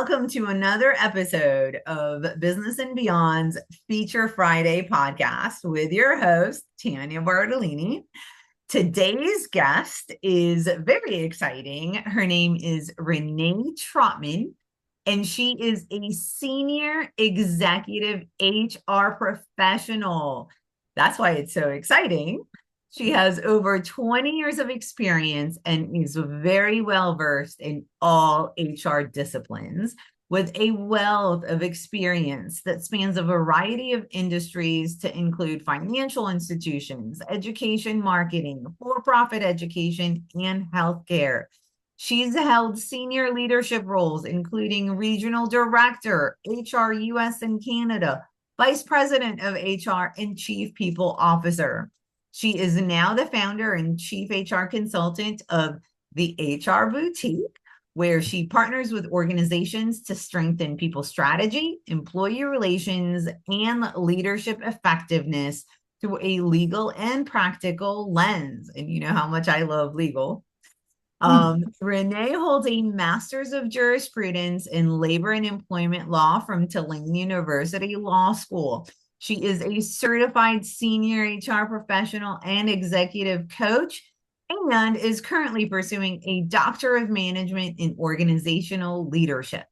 welcome to another episode of Business and Beyond's Feature Friday podcast with your host, Tania Bartolini. Today's guest is very exciting. Her name is Renee Trotman, and she is a senior executive HR professional. That's why it's so exciting. She has over 20 years of experience and is very well versed in all HR disciplines with a wealth of experience that spans a variety of industries to include financial institutions, education, marketing, for-profit education, and healthcare. She's held senior leadership roles, including regional director, HR US and Canada, vice president of HR, and chief people officer. She is now the founder and chief HR consultant of the HR Boutique, where she partners with organizations to strengthen people strategy, employee relations, and leadership effectiveness through a legal and practical lens. And you know how much I love legal. Renee holds a master's of jurisprudence in labor and employment law from Tulane University Law School. She is a certified senior HR professional and executive coach, and is currently pursuing a Doctor of Management in Organizational Leadership.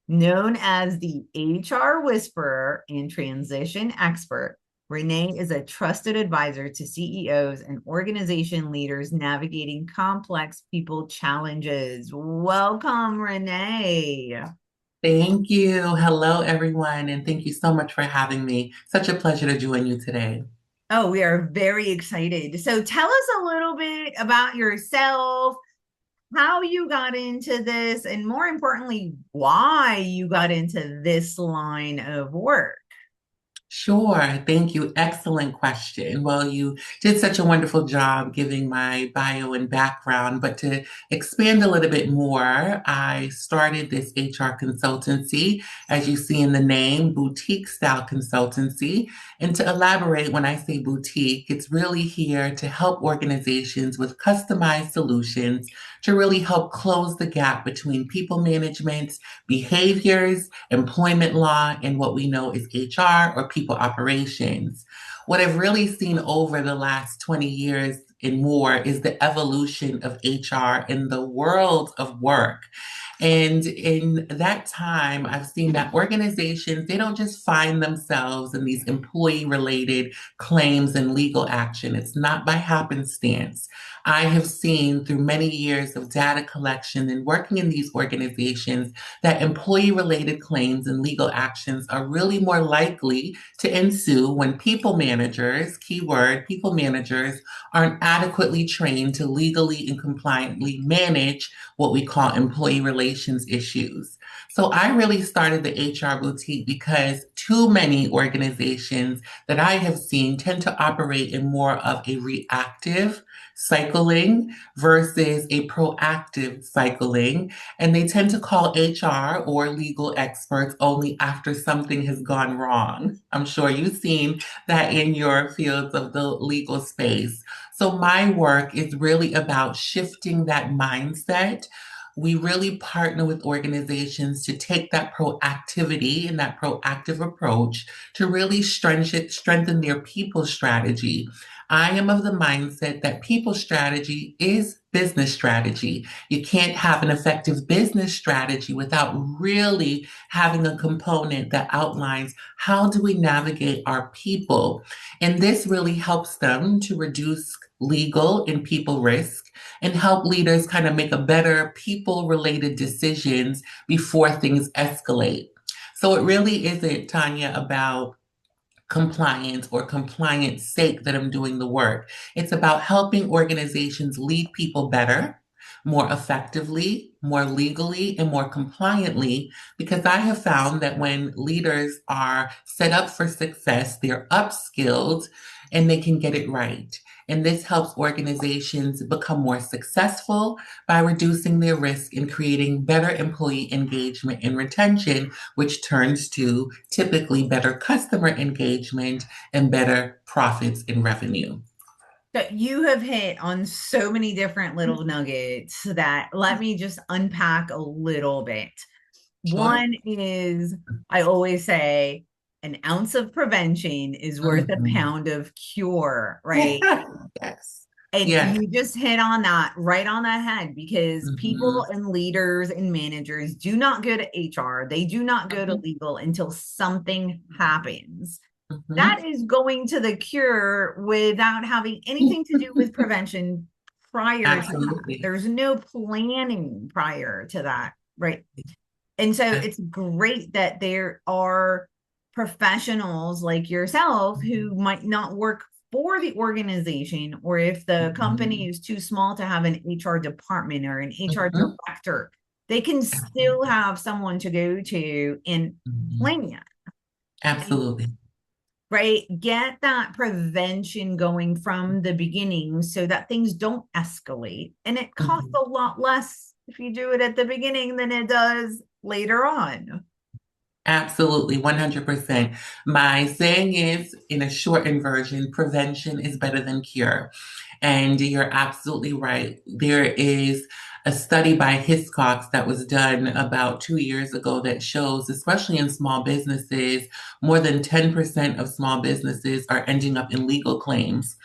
Known as the HR Whisperer and Transition Expert, Renee is a trusted advisor to CEOs and organization leaders navigating complex people challenges. Welcome, Renee. Thank you. Hello, everyone, and thank you so much for having me. Such a pleasure to join you today. Oh, we are very excited. So tell us a little bit about yourself, how you got into this, and more importantly, why you got into this line of work. Sure. Thank you. Excellent question. Well, you did such a wonderful job giving my bio and background, but to expand a little bit more, I started this HR consultancy, as you see in the name, boutique style consultancy. And to elaborate, when I say boutique, it's really here to help organizations with customized solutions to really help close the gap between people management, behaviors, employment law, and what we know is HR or people operations. What I've really seen over the last 20 years and more is the evolution of HR in the world of work. And in that time, I've seen that organizations, they don't just find themselves in these employee related claims and legal action. It's not by happenstance. I have seen through many years of data collection and working in these organizations that employee related claims and legal actions are really more likely to ensue when people managers, keyword, people managers, aren't adequately trained to legally and compliantly manage what we call employee relations issues. So I really started the HR boutique because too many organizations that I have seen tend to operate in more of a reactive cycling versus a proactive cycling. And they tend to call HR or legal experts only after something has gone wrong. I'm sure you've seen that in your fields of the legal space. So my work is really about shifting that mindset. We really partner with organizations to take that proactivity and that proactive approach to really strengthen their people strategy. I am of the mindset that people strategy is business strategy. You can't have an effective business strategy without really having a component that outlines how do we navigate our people. And this really helps them to reduce legal and people risk and help leaders kind of make a better people related decisions before things escalate. So it really isn't, Tanya, about compliance or compliance sake that I'm doing the work. It's about helping organizations lead people better, more effectively, more legally, and more compliantly, because I have found that when leaders are set up for success, they're upskilled and they can get it right. And this helps organizations become more successful by reducing their risk and creating better employee engagement and retention, which turns to typically better customer engagement and better profits and revenue. But you have hit on so many different little nuggets that let me just unpack a little bit. Sure. One is, I always say, an ounce of prevention is worth a Mhm. pound of cure, right? Yes. And Yes. you just hit on that right on that head, because people Mhm. and leaders and managers do not go to HR. They do not go to Mhm. legal until something happens. Mhm. That is going to the cure without having anything to do with prevention prior to that. Absolutely. There's no planning prior to that, right? And so it's great that there are professionals like yourself who might not work for the organization, or if the company Mhm. is too small to have an HR department or an HR Mhm. director, they can still Absolutely. have someone to go to and Mhm. plan, and Absolutely. right, get that prevention going from the beginning so that things don't escalate. And it costs Mhm. a lot less if you do it at the beginning than it does later on. Absolutely, 100%. My saying is, in a shortened version, prevention is better than cure. And you're absolutely right. There is a study by Hiscox that was done about 2 years ago that shows, especially in small businesses, more than 10% of small businesses are ending up in legal claims.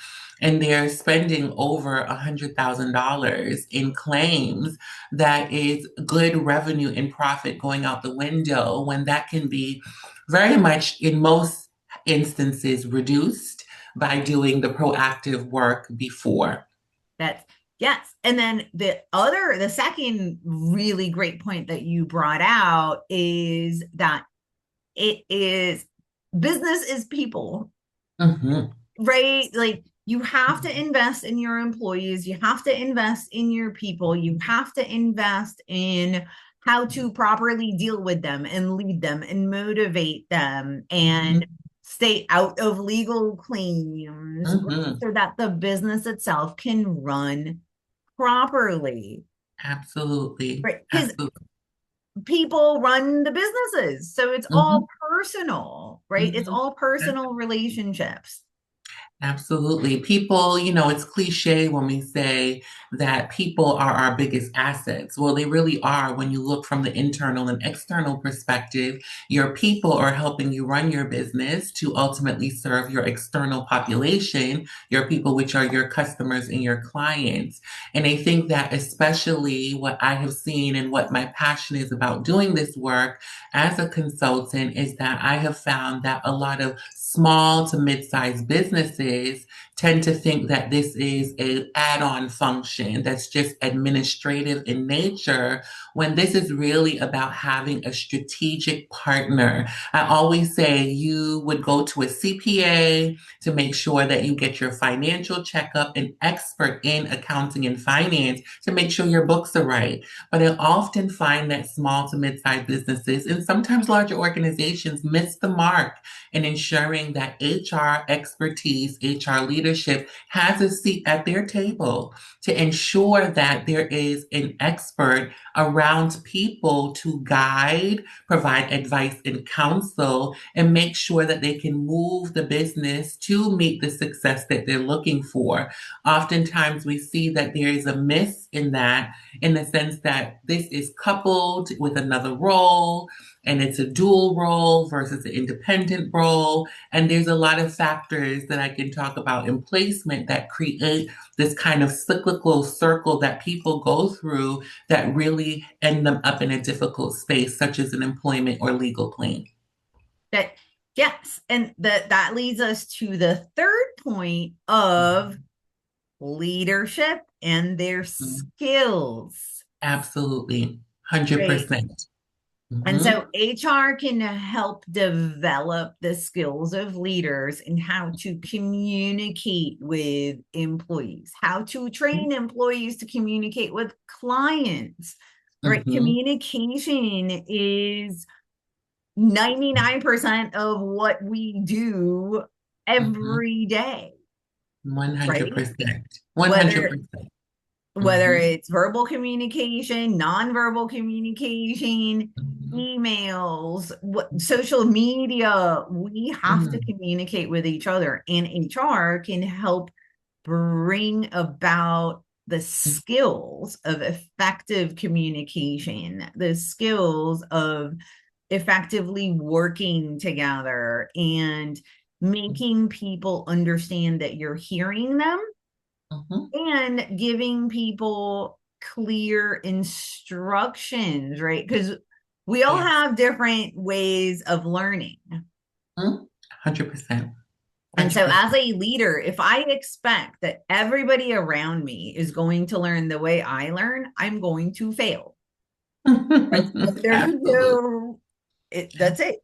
And they're spending over $100,000 in claims. That is good revenue and profit going out the window when that can be very much, in most instances, reduced by doing the proactive work before. That's yes. And then the second really great point that you brought out is that it is business is people, Mhm. right? Like you have to invest in your employees, you have to invest in your people, you have to invest in how to properly deal with them and lead them and motivate them and Mhm. stay out of legal claims, right? Mhm. So that the business itself can run properly, Absolutely. right? Because Absolutely. people run the businesses, so it's all Mhm. personal, right? It's Mhm. all personal relationships. Absolutely. People, it's cliche when we say that people are our biggest assets. Well, they really are when you look from the internal and external perspective. Your people are helping you run your business to ultimately serve your external population, your people, which are your customers and your clients. And I think that especially what I have seen and what my passion is about doing this work as a consultant is that I have found that a lot of small to mid-sized businesses tend to think that this is a add-on function that's just administrative in nature, when this is really about having a strategic partner. I always say you would go to a CPA to make sure that you get your financial checkup, an expert in accounting and finance to make sure your books are right. But I often find that small to mid-sized businesses and sometimes larger organizations miss the mark in ensuring that HR expertise, HR leadership has a seat at their table to ensure that there is an expert around people to guide, provide advice and counsel, and make sure that they can move the business to meet the success that they're looking for. Oftentimes, we see that there is a miss in that, in the sense that this is coupled with another role and it's a dual role versus an independent role. And there's a lot of factors that I can talk about in placement that create this kind of cyclical circle that people go through that really end them up in a difficult space, such as an employment or legal claim. That yes, and that leads us to the third point of leadership and their Mhm. skills, Absolutely. right? 100%. And Hmm. so HR can help develop the skills of leaders and how to communicate with employees, how to train employees to communicate with clients, right? Hmm. Communication is 99% of what we do Hmm. every day, right? 100%. Whether 100%. whether Hmm. it's verbal communication, nonverbal communication, Hmm. emails, social media, we have to Hmm. communicate with each other, and HR can help bring about the skills of effective communication, the skills of effectively working together and making people understand that you're hearing them Mhm. and giving people clear instructions, right? Because we all Yes. have different ways of learning. Mhm. 100%. And so, as 100%. a leader, if I expect that everybody around me is going to learn the way I learn, I'm going to fail. There's Absolutely. that's it.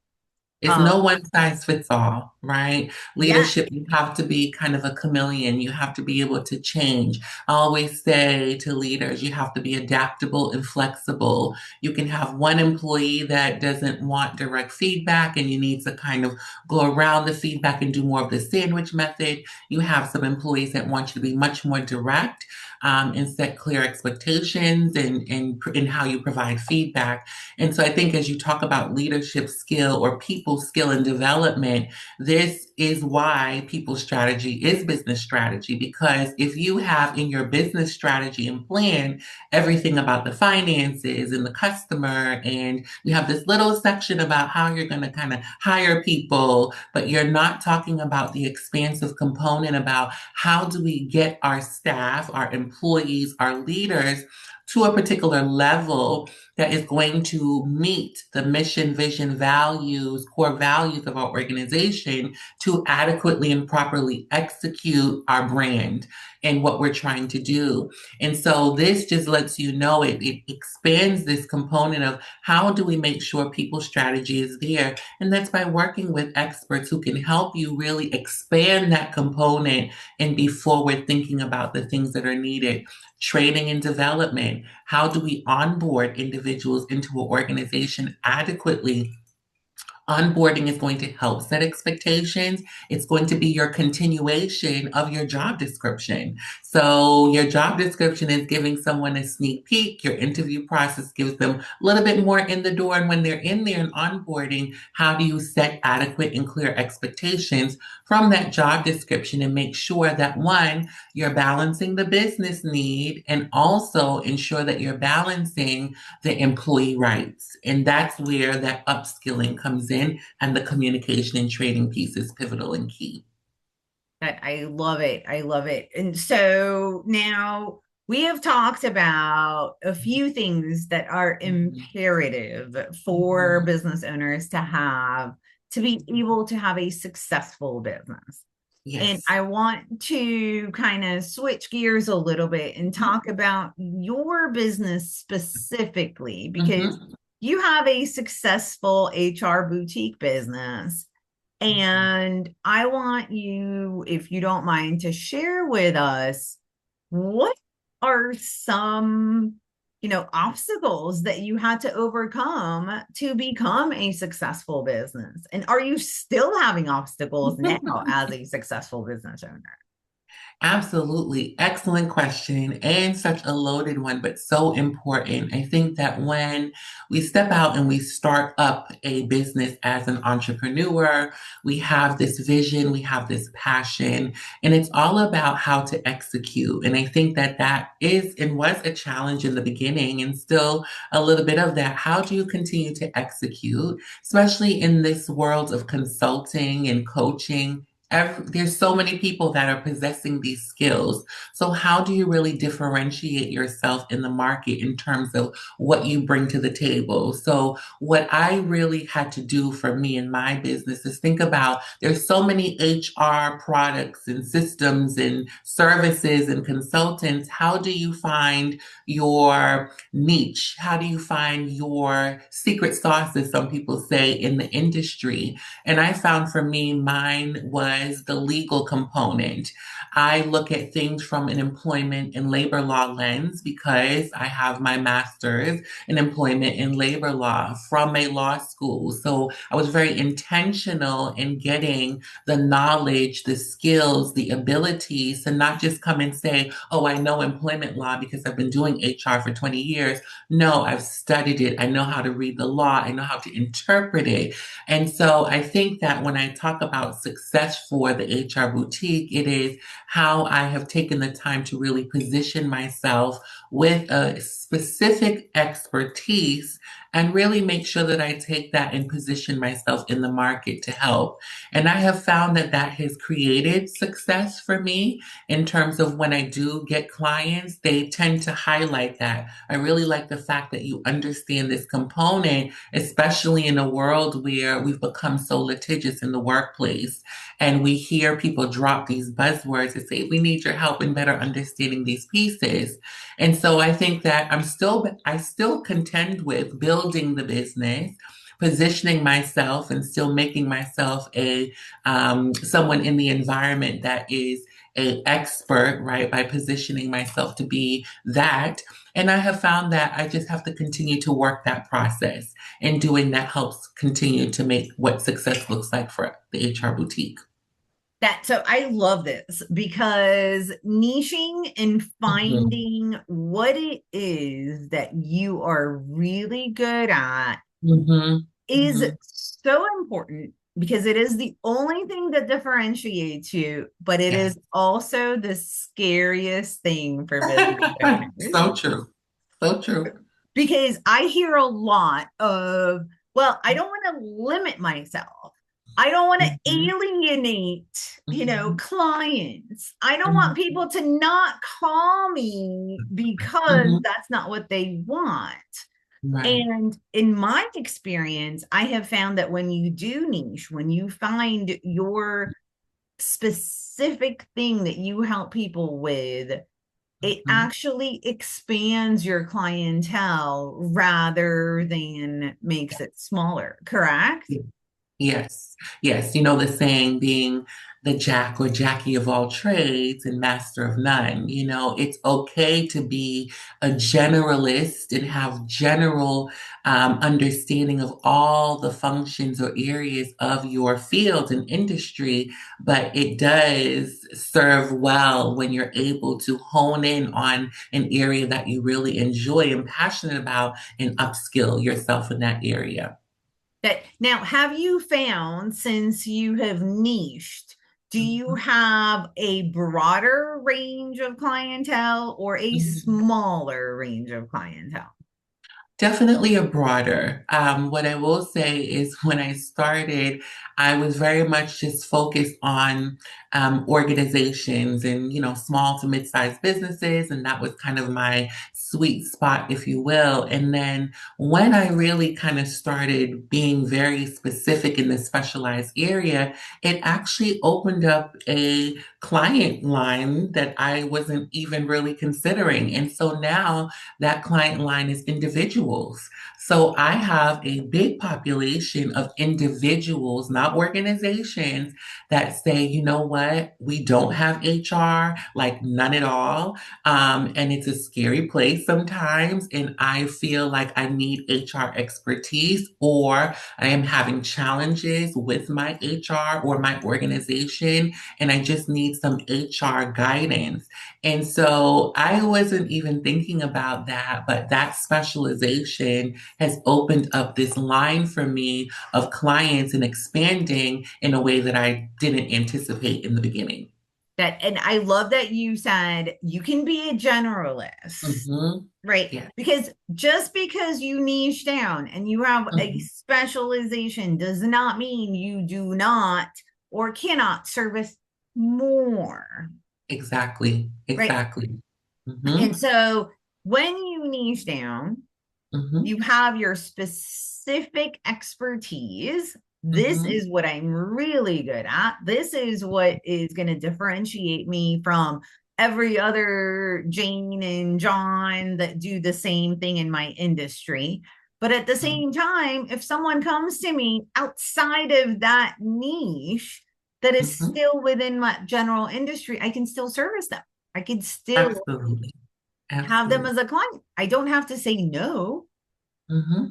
It's Um, no one size fits all, right? yeah, Leadership, you have to be kind of a chameleon. You have to be able to change. I always say to leaders, you have to be adaptable and flexible. You can have one employee that doesn't want direct feedback and you need to kind of go around the feedback and do more of the sandwich method. You have some employees that want you to be much more direct and set clear expectations and how you provide feedback. And so I think as you talk about leadership skill or people skill and development, this is why people strategy is business strategy. Because if you have in your business strategy and plan everything about the finances and the customer, and you have this little section about how you're going to kind of hire people, but you're not talking about the expansive component about how do we get our staff, our employees, our leaders to a particular level that is going to meet the mission, vision, values, core values of our organization to adequately and properly execute our brand and what we're trying to do. And so this just lets you know it expands this component of how do we make sure people's strategy is there. And that's by working with experts who can help you really expand that component and be forward thinking about the things that are needed. Training and development. How do we onboard individuals into an organization adequately? Onboarding is going to help set expectations. It's going to be your continuation of your job description. So, your job description is giving someone a sneak peek. Your interview process gives them a little bit more in the door. And when they're in there and onboarding, how do you set adequate and clear expectations from that job description and make sure that one, you're balancing the business need and also ensure that you're balancing the employee rights. And that's where that upskilling comes in, and the communication and training piece is pivotal and key. I love it. I love it. And so now we have talked about a few things that are Mhm. imperative for Mhm. business owners to be able to have a successful business. And Yes. I want to kind of switch gears a little bit and talk Mhm. about your business specifically, because Mhm. you have a successful HR boutique business. Mhm. And I want you, if you don't mind, to share with us what are some, obstacles that you had to overcome to become a successful business? And are you still having obstacles now as a successful business owner? Absolutely. Excellent question and such a loaded one, but so important. I think that when we step out and we start up a business as an entrepreneur, we have this vision, we have this passion, and it's all about how to execute. And I think that that is and was a challenge in the beginning and still a little bit of that. How do you continue to execute, especially in this world of consulting and coaching? There's so many people that are possessing these skills. So, how do you really differentiate yourself in the market in terms of what you bring to the table? So, what I really had to do for me in my business is think about there's so many HR products and systems and services and consultants. How do you find your niche? How do you find your secret sauce, as some people say, in the industry? And I found for me, mine was the legal component. I look at things from an employment and labor law lens because I have my master's in employment and labor law from a law school. So I was very intentional in getting the knowledge, the skills, the abilities to not just come and say, oh, I know employment law because I've been doing HR for 20 years. No, I've studied it. I know how to read the law. I know how to interpret it. And so I think that when I talk about for the HR boutique. It is how I have taken the time to really position myself with a specific expertise and really make sure that I take that and position myself in the market to help. And I have found that that has created success for me in terms of when I do get clients, they tend to highlight that. I really like the fact that you understand this component, especially in a world where we've become so litigious in the workplace. And we hear people drop these buzzwords and say, we need your help in better understanding these pieces. And so I think that I still contend with building the business, positioning myself and still making myself a someone in the environment that is a expert, right, by positioning myself to be that. And I have found that I just have to continue to work that process. And doing that helps continue to make what success looks like for the HR boutique. That so I love this because niching and Mhm, finding what it is that you are really good at mhm, is mhm. so important because it is the only thing that differentiates you, but it Yes. is also the scariest thing for business owners So true. So true. because I hear a lot of, well, I don't want to limit myself. I don't want to Mhm, alienate, mhm, clients. I don't want mhm, people to not call me because mhm. that's not what they want. Right. And in my experience, I have found that when you do niche, when you find your specific thing that you help people with, it Mhm. actually expands your clientele rather than makes it smaller, correct? Yes, yes. You know the saying being the jack or Jackie of all trades and master of none. You know, it's okay to be a generalist and have general understanding of all the functions or areas of your field and industry, but it does serve well when you're able to hone in on an area that you really enjoy and passionate about and upskill yourself in that area. That now, have you found since you have niched, do you Mhm. have a broader range of clientele or a Mhm. smaller range of clientele? Definitely a broader. What I will say is when I started, I was very much just focused on organizations and, small to mid-sized businesses. And that was kind of my sweet spot, if you will. And then when I really kind of started being very specific in this specialized area, it actually opened up a client line that I wasn't even really considering. And so now, that client line is individuals. So I have a big population of individuals, not organizations, that say, you know what, we don't have HR, like none at all. And it's a scary place sometimes. And I feel like I need HR expertise, or I am having challenges with my HR or my organization, and I just need some HR guidance. And so I wasn't even thinking about that, but that specialization has opened up this line for me of clients and expanding in a way that I didn't anticipate in the beginning. That and I love that you said you can be a generalist, Hmm. right? Yeah. Because just because you niche down and you have a Hmm. specialization does not mean you do not or cannot service more, Exactly. right? Exactly. Hmm. And so when you niche down, Hmm. you have your specific expertise. This Hmm. is what I'm really good at. This is what is going to differentiate me from every other Jane and John that do the same thing in my industry. But at the same time, if someone comes to me outside of that niche that is Hmm. still within my general industry, I can still service them. I can still Absolutely. have them Absolutely. as a client. I don't have to say no, Hmm.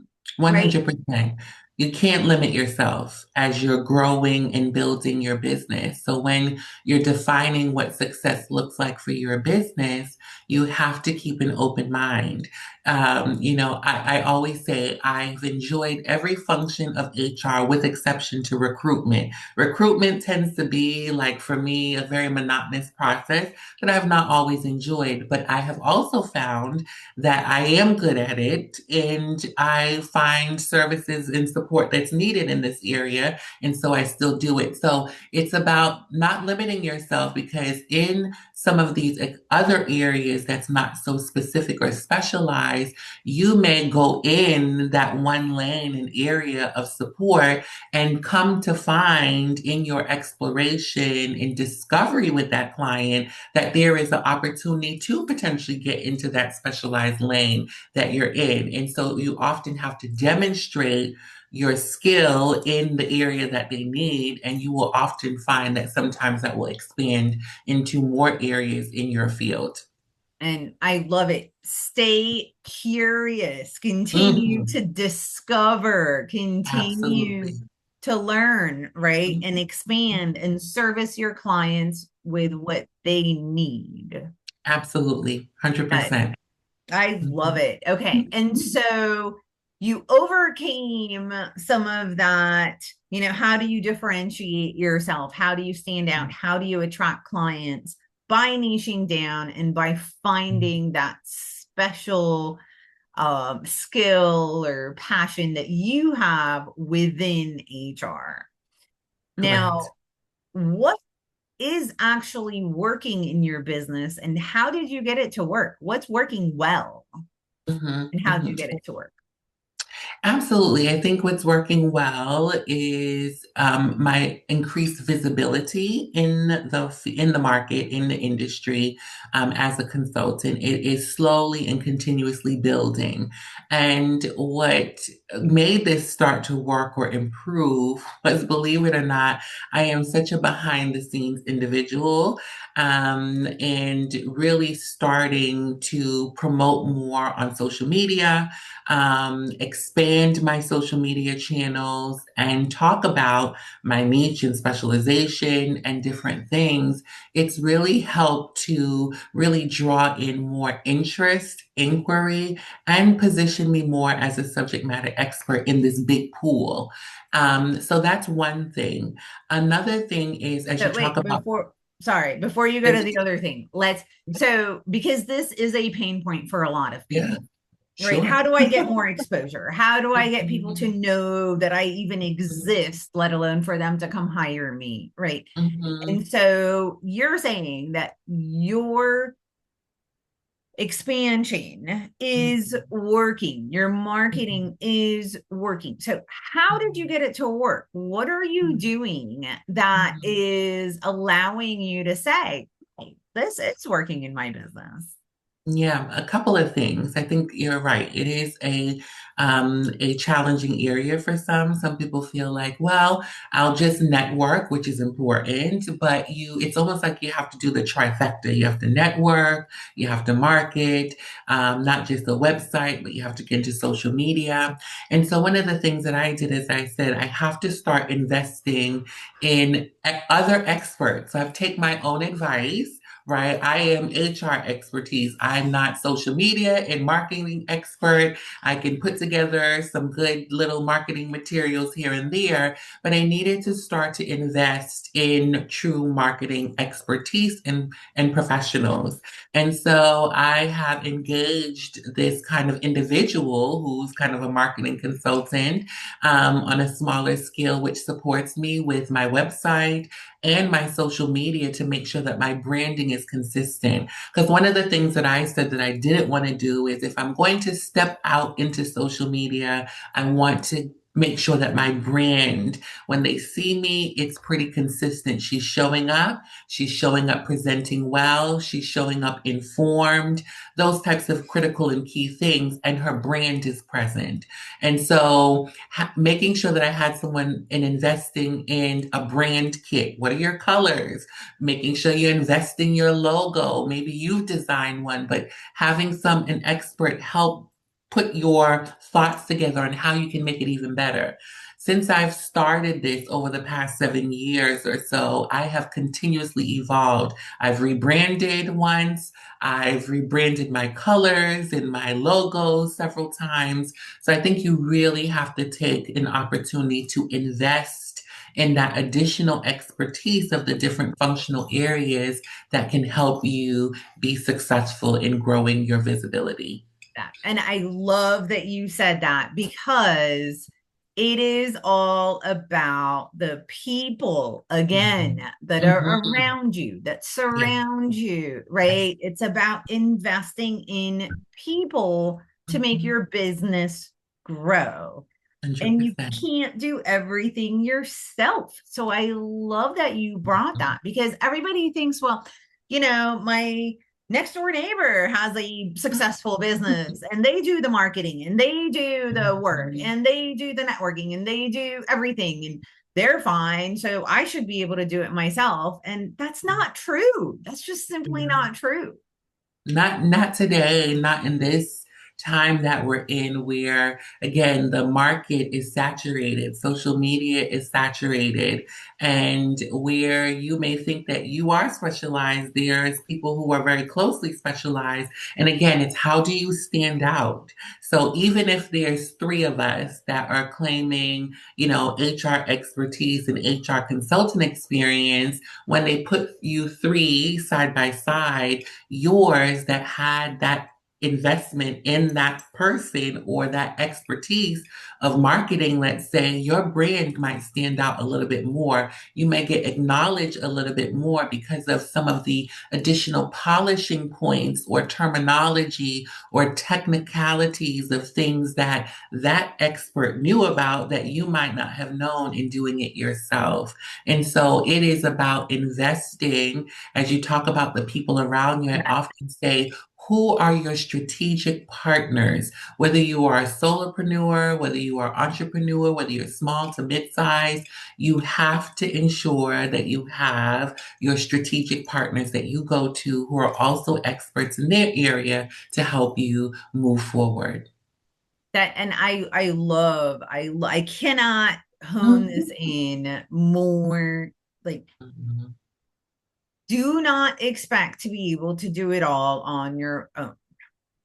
right? 100%. you can't limit yourself as you're growing and building your business. So when you're defining what success looks like for your business, you have to keep an open mind. I always say I've enjoyed every function of HR with exception to recruitment. Recruitment tends to be, like, for me, a very monotonous process that I've not always enjoyed, but I have also found that I am good at it and I find services and support that's needed in this area. And so I still do it. So it's about not limiting yourself, because in some of these other areas that's not so specific or specialized, you may go in that one lane and area of support and come to find in your exploration and discovery with that client that there is an opportunity to potentially get into that specialized lane that you're in. And so you often have to demonstrate your skill in the area that they need, and you will often find that sometimes that will expand into more areas in your field. And I love it. Stay curious, continue Mhm. to discover, continue Absolutely. to learn, right? And Mhm. expand and service your clients with what they need. Absolutely. I, 100%. I love Mhm. it. Okay. And so you overcame some of that. How do you differentiate yourself? How do you stand out? How do you attract clients? By niching down and by finding that special skill or passion that you have within HR. Correct. Now, what is actually working in your business and how did you get it to work? What's working well Mhm. and how did you get Mhm. it to work? Absolutely. I think what's working well is my increased visibility in the market, in the industry, as a consultant. It is slowly and continuously building. And what made this start to work or improve was, believe it or not, I am such a behind the scenes individual, and really starting to promote more on social media, expand my social media channels, and talk about my niche and specialization and different things. It's really helped to really draw in more interest, inquiry, and position me more as a subject matter expert in this big pool. So that's one thing. Another thing is, as you So talk wait, about, before you go to the other thing, because this is a pain point for a lot of yeah, people, right? How sure. do I get more exposure? How do I get people to Mhm, know that I even exist, let alone for them to come hire me, right? And mhm, so you're saying that your expansion is mhm, working, your mhm, marketing is working. So how did you mhm, get it to work? What are you mhm, doing that mhm. is allowing you to say, hey, this is working in my business? Yeah, a couple of things. I think you're right. It is a challenging area for some. Some people feel like, well, I'll just network, which is important, but it's almost like you have to do the trifecta. You have to network, you have to market, not just the website, but you have to get into social media. And so one of the things that I did is I said, I have to start investing in other experts. So I've taken my own advice. Right. I am HR expertise. I'm not social media and marketing expert. I can put together some good little marketing materials here and there, but I needed to start to invest in true marketing expertise and professionals. And so I have engaged this kind of individual who's kind of a marketing consultant, on a smaller scale, which supports me with my website and my social media to make sure that my branding is consistent. Because one of the things that I said that I didn't want to do is, if I'm going to step out into social media, I want to make sure that my brand, when they see me, it's pretty consistent. She's showing up presenting well, she's showing up informed, those types of critical and key things, and her brand is present. And so making sure that I had someone and investing in a brand kit. What are your colors? Making sure you invest in your logo. Maybe you've designed one, but having an expert help put your thoughts together on how you can make it even better. since I've started this over the past 7 years or so, I have continuously evolved. I've rebranded once. I've rebranded my colors and my logos several times. So I think you really have to take an opportunity to invest in that additional expertise of the different functional areas that can help you be successful in growing your visibility. That. And I love that you said that because it is all about the people again Mhm. that are Mhm. around you, that Yes, surround you, yes. right? It's about investing in people to make Mhm. your business grow. And you 100%. can't do everything yourself. So I love that you brought Mhm. that because everybody thinks, well, my next door neighbor has a successful business and they do the marketing and they do the work Mhm. and they do the networking and they do everything and they're fine. So I should be able to do it myself. And that's not true. That's just simply Yeah. not true. Not today, not in this time that we're in where again the market is saturated, social media is saturated, and where you may think that you are specialized, there's people who are very closely specialized. And again, it's how do you stand out? So even if there's three of us that are claiming, HR expertise and HR consultant experience, when they put you three side by side, yours that had that investment in that person or that expertise of marketing, let's say, your brand might stand out a little bit more. You may get acknowledged a little bit more because of some of the additional polishing points or terminology or technicalities of things that that expert knew about that you might not have known in doing it yourself. And so it is about investing. As you talk about the people around you, I Yeah. often say, who are your strategic partners? Whether you are a solopreneur, whether you are entrepreneur, whether you're small to mid-size, you have to ensure that you have your strategic partners that you go to who are also experts in their area to help you move forward. That and I love I cannot hone this Mhm. in more, like, Mhm. do not expect to be able to do it all on your own.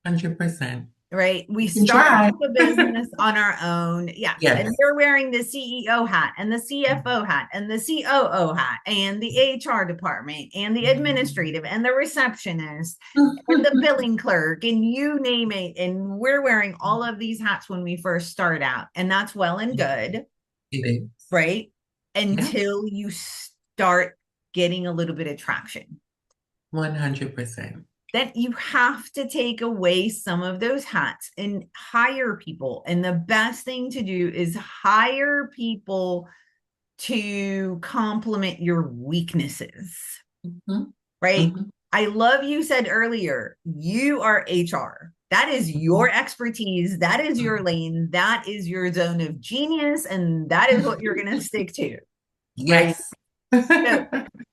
100%. Right? We You can start try. off a business on our own. Yes. And Yes. you're wearing the CEO hat and the CFO hat and the COO hat and the HR department and the administrative and the receptionist and the billing clerk and you name it. And we're wearing all of these hats when we first start out. And that's well and good, It is. right? Yeah. Until you start getting a little bit of traction. 100%. Then you have to take away some of those hats and hire people. And the best thing to do is hire people to complement your weaknesses, Mhm. right? Mhm. I love you said earlier, you are HR. That is your Mhm. expertise. That is your lane. That is your zone of genius. And that is what you're going to stick to, right? Yes. So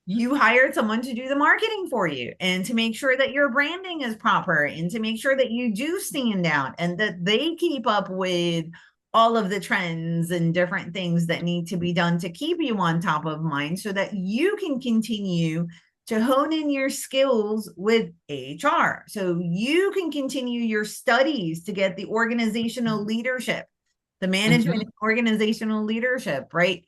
you hired someone to do the marketing for you and to make sure that your branding is proper and to make sure that you do stand out and that they keep up with all of the trends and different things that need to be done to keep you on top of mind so that you can continue to hone in your skills with HR. So you can continue your studies to get the organizational leadership, the management Mhm. organizational leadership, right?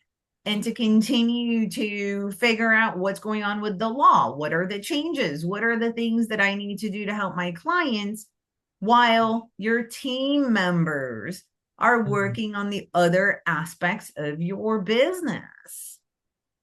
And to continue to figure out what's going on with the law. What are the changes? What are the things that I need to do to help my clients while your team members are Mhm. working on the other aspects of your business?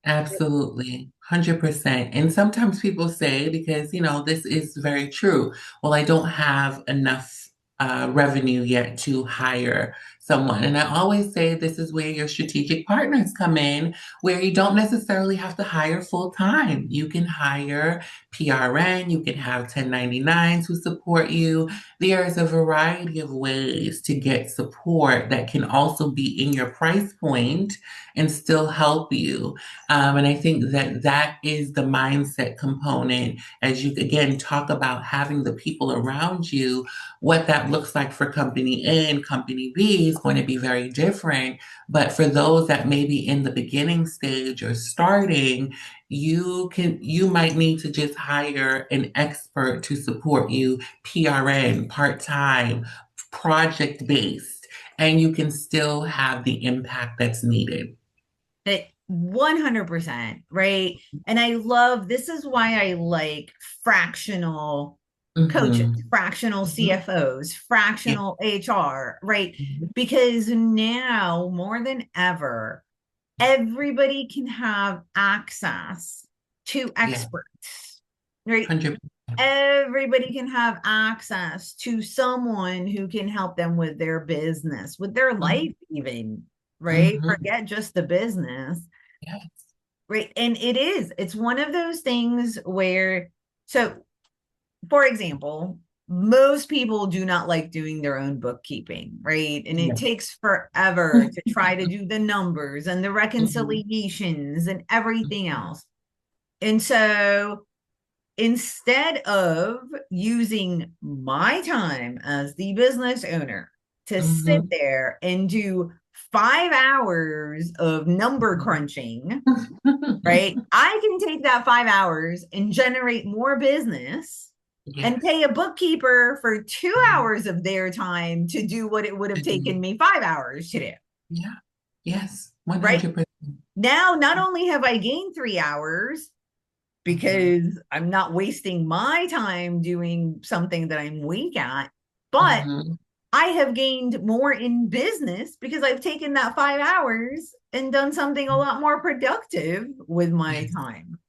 Absolutely. 100%. And sometimes people say, because, this is very true, well, I don't have enough revenue yet to hire someone. And I always say this is where your strategic partners come in, where you don't necessarily have to hire full time. You can hire PRN, you can have 1099s who support you. There's a variety of ways to get support that can also be in your price point and still help you. And I think that that is the mindset component as you again talk about having the people around you, what that looks like for company A and company B is going to be very different. But for those that may be in the beginning stage or starting, you might need to just hire an expert to support you, PRN, part-time, project based, and you can still have the impact that's needed. That 100%, right? And I love this is why I like fractional coaches, Hmm. fractional Hmm. CFOs, Yeah. fractional HR, right? Mhm. Because now more than ever, everybody can have access to Yeah. experts, right? 100%. Everybody can have access to someone who can help them with their business, with their life, even, right? Hmm. Forget just the business, Yes. right? And it's one of those things where, so for example, most people do not like doing their own bookkeeping, right? And it Yeah. takes forever to try to do the numbers and the Hmm. reconciliations and everything else. And so instead of using my time as the business owner to sit Hmm. there and do 5 hours of number crunching, right? I can take that 5 hours and generate more business and Yes. pay a bookkeeper for 2 hours of their time to do what it would have taken me 5 hours to do, Yeah. Yes. right? 100%. Now, not only have I gained 3 hours Hmm. because I'm not wasting my time doing something that I'm weak at, but Hmm. I have gained more in business because I've taken that 5 hours and done something a lot more productive with my Yes. time,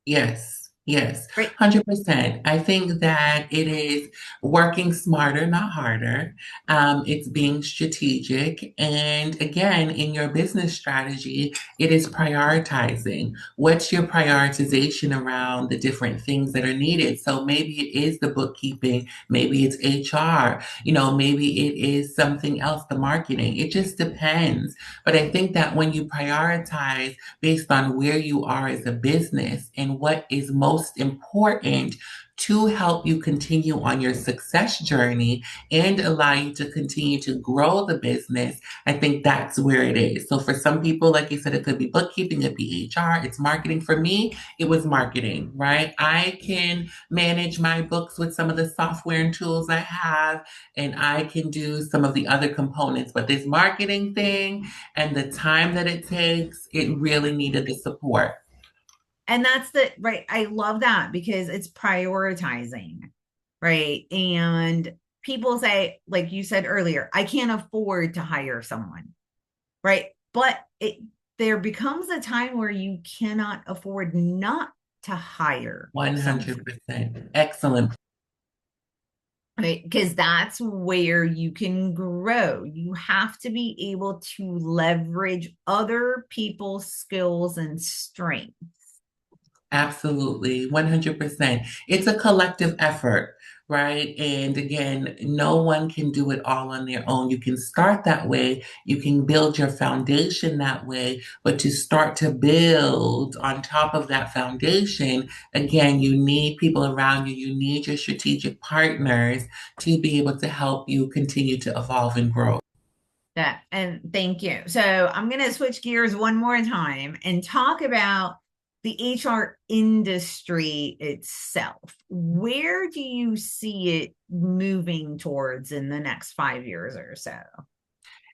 Yes, yes, right? 100%. I think that it is working smarter, not harder. It's being strategic. And again, in your business strategy, it is prioritizing. What's your prioritization around the different things that are needed? So maybe it is the bookkeeping, maybe it's HR, maybe it is something else, the marketing. It just depends. But I think that when you prioritize, based on where you are as a business and what is most important to help you continue on your success journey and allow you to continue to grow the business, I think that's where it is. So for some people, like you said, it could be bookkeeping, it could be HR, it's marketing. For me, it was marketing, right? I can manage my books with some of the software and tools I have, and I can do some of the other components. But this marketing thing, and the time that it takes, it really needed the support. And that's the right. I love that because it's prioritizing, right? And people say, like you said earlier, I can't afford to hire someone, right? But there becomes a time where you cannot afford not to hire someone, 100%. Excellent. right? Because that's where you can grow. You have to be able to leverage other people's skills and strengths. Absolutely. 100%. It's a collective effort, right? And again, no one can do it all on their own. You can start that way, you can build your foundation that way, but to start to build on top of that foundation, again, you need people around you, you need your strategic partners to be able to help you continue to evolve and grow. That and thank you. So I'm going to switch gears one more time and talk about the HR industry itself. Where do you see it moving towards in the next 5 years or so?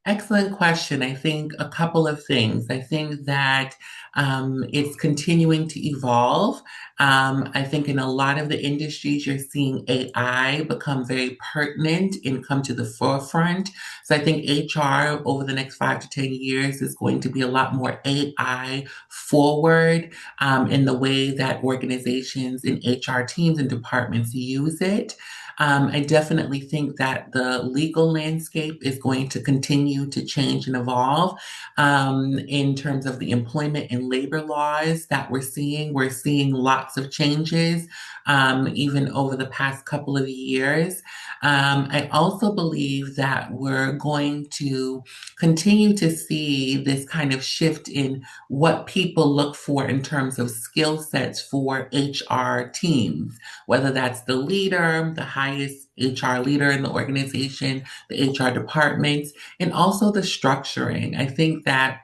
Excellent question. I think a couple of things. I think that it's continuing to evolve. I think in a lot of the industries, you're seeing AI become very pertinent and come to the forefront. So I think HR over the next 5 to 10 years is going to be a lot more AI forward in the way that organizations and HR teams and departments use it. I definitely think that the legal landscape is going to continue to change and evolve in terms of the employment and labor laws that we're seeing. We're seeing lots of changes even over the past couple of years. I also believe that we're going to continue to see this kind of shift in what people look for in terms of skill sets for HR teams, whether that's the leader, the highest HR leader in the organization, the HR departments, and also the structuring. I think that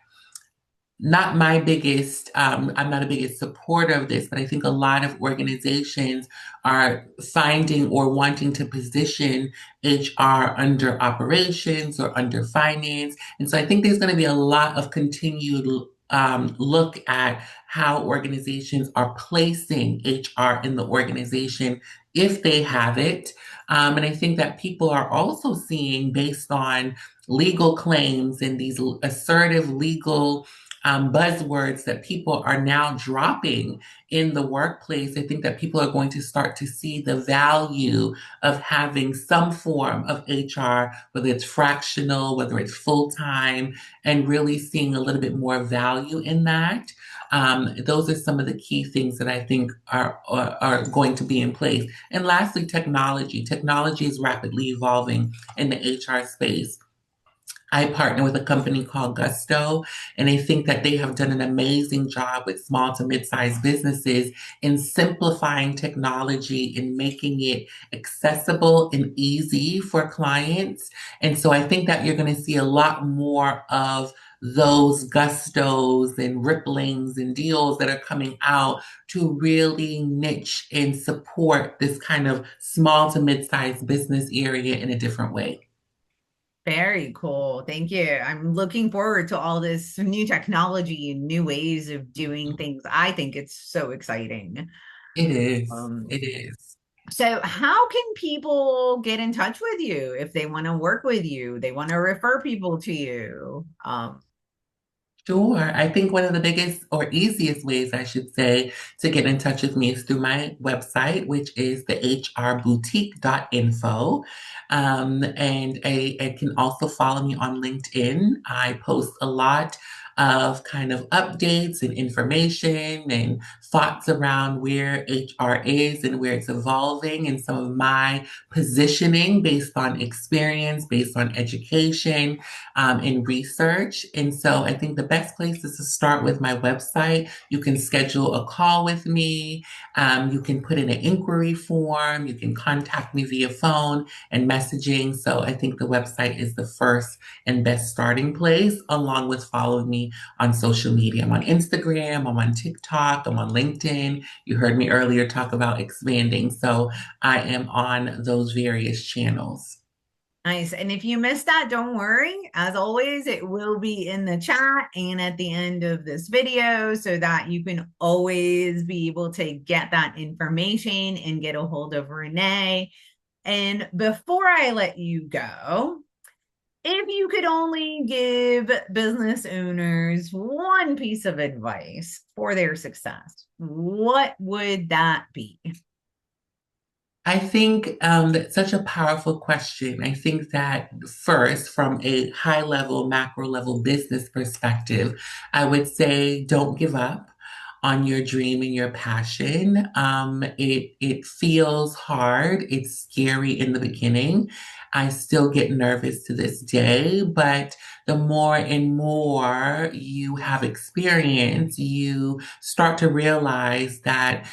not my biggest, I'm not a biggest supporter of this, but I think a lot of organizations are finding or wanting to position HR under operations or under finance. And so I think there's going to be a lot of continued look at how organizations are placing HR in the organization if they have it. And I think that people are also seeing, based on legal claims and these assertive legal buzzwords that people are now dropping in the workplace, I think that people are going to start to see the value of having some form of HR, whether it's fractional, whether it's full time, and really seeing a little bit more value in that. Those are some of the key things that I think are going to be in place. And lastly, technology. Technology is rapidly evolving in the HR space. I partner with a company called Gusto, and I think that they have done an amazing job with small to mid-sized businesses in simplifying technology and making it accessible and easy for clients. And so I think that you're going to see a lot more of those gustos and ripplings and deals that are coming out to really niche and support this kind of small to mid-sized business area in a different way. Very cool. Thank you. I'm looking forward to all this new technology and new ways of doing things. I think it's so exciting. It is. Um, It is. so how can people get in touch with you if they want to work with you? They want to refer people to you. Sure. I think one of the biggest or easiest ways, I should say, to get in touch with me is through my website, which is the hrboutique.info. And I can also follow me on LinkedIn. I post a lot of kind of updates and information and thoughts around where HR is and where it's evolving and some of my positioning based on experience, based on education in research. And so I think the best place is to start with my website. You can schedule a call with me. You can put in an inquiry form. You can contact me via phone and messaging. So I think the website is the first and best starting place, along with following me on social media. I'm on Instagram, I'm on TikTok, I'm on LinkedIn. You heard me earlier talk about expanding. So I am on those various channels. Nice. And if you missed that, don't worry. As always, it will be in the chat and at the end of this video so that you can always be able to get that information and get a hold of Renee. And before I let you go, if you could only give business owners one piece of advice for their success, what would that be? I think that's such a powerful question. I think that first, from a high level, macro level business perspective, I would say don't give up on your dream and your passion. It feels hard. It's scary in the beginning. I still get nervous to this day, but the more and more you have experience, you start to realize that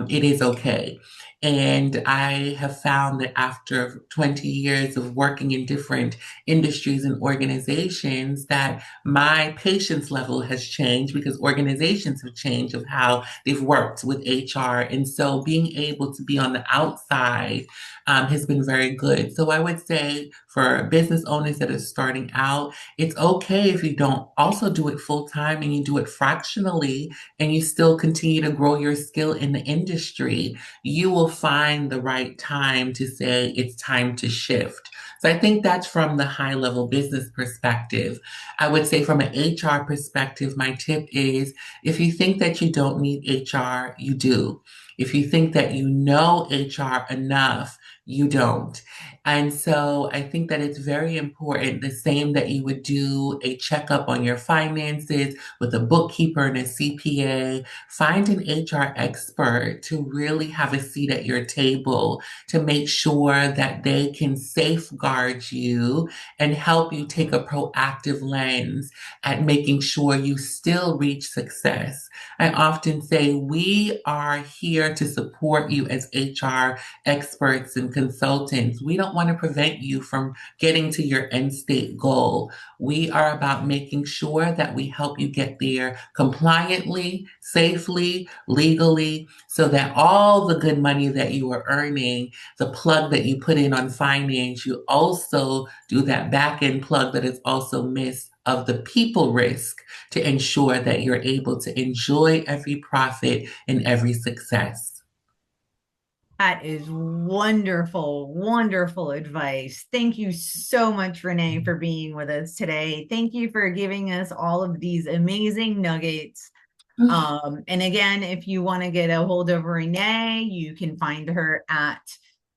it is okay. And I have found that after 20 years of working in different industries and organizations, that my patience level has changed because organizations have changed of how they've worked with HR. And so being able to be on the outside has been very good. So I would say for business owners that are starting out, it's okay if you don't also do it full time and you do it fractionally and you still continue to grow your skill in the industry. You will find the right time to say it's time to shift. So I think that's from the high level business perspective. I would say from an HR perspective, my tip is if you think that you don't need HR, you do. If you think that you know HR enough, you don't. And so I think that it's very important, the same that you would do a checkup on your finances with a bookkeeper and a CPA, find an HR expert to really have a seat at your table to make sure that they can safeguard you and help you take a proactive lens at making sure you still reach success. I often say we are here to support you as HR experts and and consultants. We don't want to prevent you from getting to your end state goal. We are about making sure that we help you get there compliantly, safely, legally, so that all the good money that you are earning, the plug that you put in on finance, you also do that back end plug that is also missed of the people risk to ensure that you're able to enjoy every profit and every success. That is wonderful, wonderful advice. Thank you so much, Renee, for being with us today. Thank you for giving us all of these amazing nuggets. And again, if you want to get a hold of Renee, you can find her at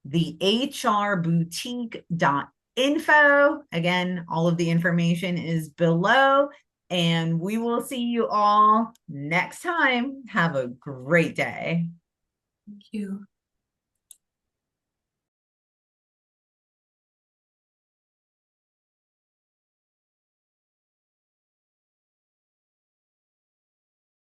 the hrboutique.info. Again, all of the information is below, and we will see you all next time. Have a great day. Thank you.